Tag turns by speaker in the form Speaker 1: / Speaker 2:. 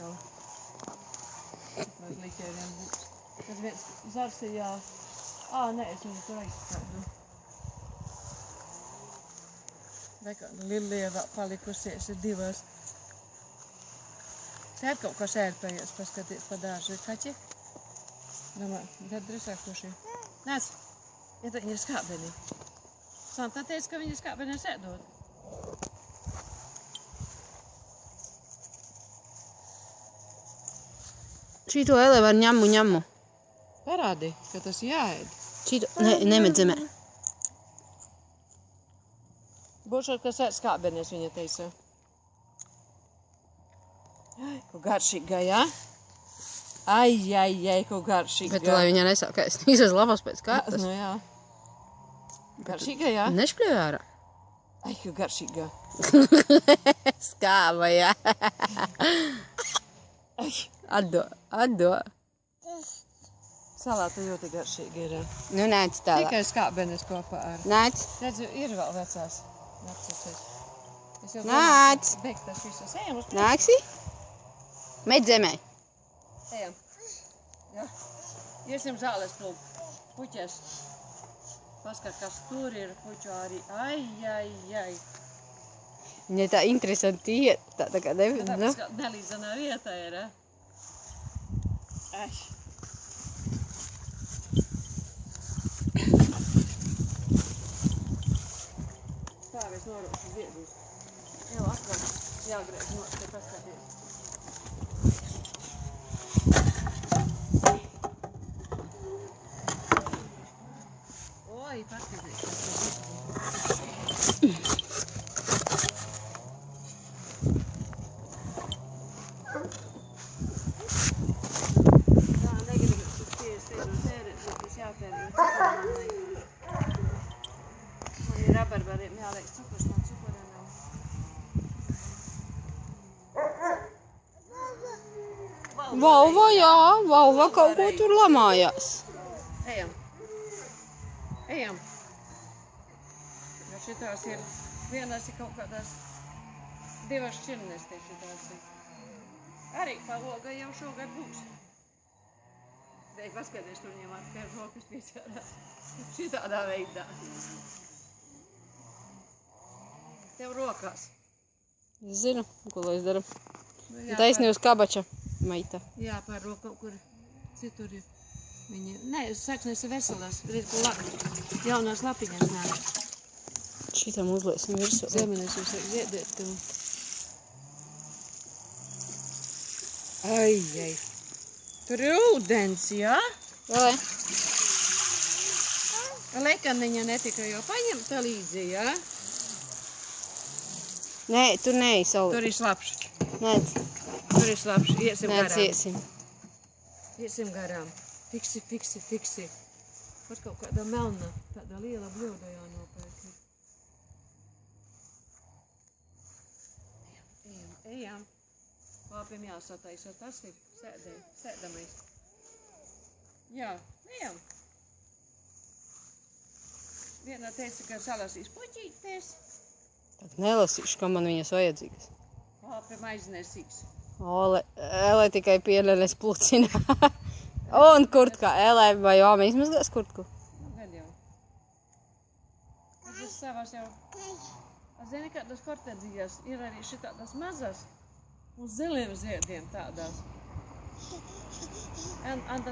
Speaker 1: veikalu. Vai likēriem būs. Tad viens zars ir jā... Nē, es viņu tur aizskādu. Vai kāda lilieva palikusies ir divas. Sēd kaut kā sērpējies, paskaties pa dārzu. Kaķi? Domā, tad drusāk koši. Nāc, iet viņa ir skābenī. Santa teica, ka viņa skābenī sēdot.
Speaker 2: Šito ele var ņamu.
Speaker 1: Parādi, ka tas jāēd.
Speaker 2: Šito, nemet zemē.
Speaker 1: Būšot, ka sēd skābenēs, viņa teica. Ko garšīga, jā? Ai, ko garšīga.
Speaker 2: Bet, lai viņa nesākais, izsas labas pēc kārtas.
Speaker 1: Nu jā. Garšīga, jā?
Speaker 2: Nešpļauj ārā.
Speaker 1: Ai, ko garšīga.
Speaker 2: Skāba, jā. Atdo.
Speaker 1: Salāta ļoti garšīga ir.
Speaker 2: Nu, nāc tālāk.
Speaker 1: Tikai skābenes kopā ar.
Speaker 2: Nāc.
Speaker 1: Redzu, ir vēl vecās.
Speaker 2: Nāc.
Speaker 1: Beigtas visas. Ejam uz priekšu.
Speaker 2: Nāksi? Met zemē.
Speaker 1: Ejam. Jā. Iesim zāles plūk. Puķes. Paskat, kas tur ir. Puķu arī. Ai.
Speaker 2: Viņa tā interesanti iet. Tā kā
Speaker 1: Tāpēc, ka nelīdzenā vietā ir. Ai. Tā, es norūšu ziedus. Jau atkal jāgrēž no te paskaties. Oi, paskaties, kas ir. Tā, negribu spiest no tērēt, bet es jātērēt cukurām. Man ir rabarbariem jāliek cukurs, man cukurā nav.
Speaker 2: Valva kaut ko tur lamājās.
Speaker 1: Ejam. Jo šitās ir, vienās ir kaut kādās divas šķirnes tie šitās ir. Arī paloga jau šogad būs. Dēļ paskaties, tur viņam atpēr rokas piesārās. Šitādā veidā. Tev rokās.
Speaker 2: Es zinu, ko lai es daru. Taisni uz kabača meita.
Speaker 1: Jā, pārro kaut kur citur ir. Nē, saksnes ir veselās. Redz, ko jaunās lapiņas nāk.
Speaker 2: Šitam uzliesim virsū.
Speaker 1: Zemenēs jūs vajag ziedēt. Ai. Tur ir ūdens, jā?
Speaker 2: Vai?
Speaker 1: Lekaniņa netika jau paņemta līdzi, jā?
Speaker 2: Nē, tur neej, Sauli.
Speaker 1: Tur ir slapš.
Speaker 2: Nēc.
Speaker 1: Tur ir slapš. Iesim garām.
Speaker 2: Nēc, iesim.
Speaker 1: Iesim garām. Fiksi. Pat kaut kāda melna, tāda liela bļoda jānopērk. Ejam. Pāpim jāsataisa, tas ir sēdamais. Jā, ejam. Viena teica, ka salasīs puķītes.
Speaker 2: Tad nelasīšu, ka man viņas vajadzīgas.
Speaker 1: Pāpim aiznesīs.
Speaker 2: Ele tikai pielenes plucina. Un kurtka, Elē vai Ome izmazgās kurtku?
Speaker 1: Gan jau. Es savās jau... Zini, kādas kortedzijas ir arī šitādas mazas. Uz ziliem ziediem tādās. Anda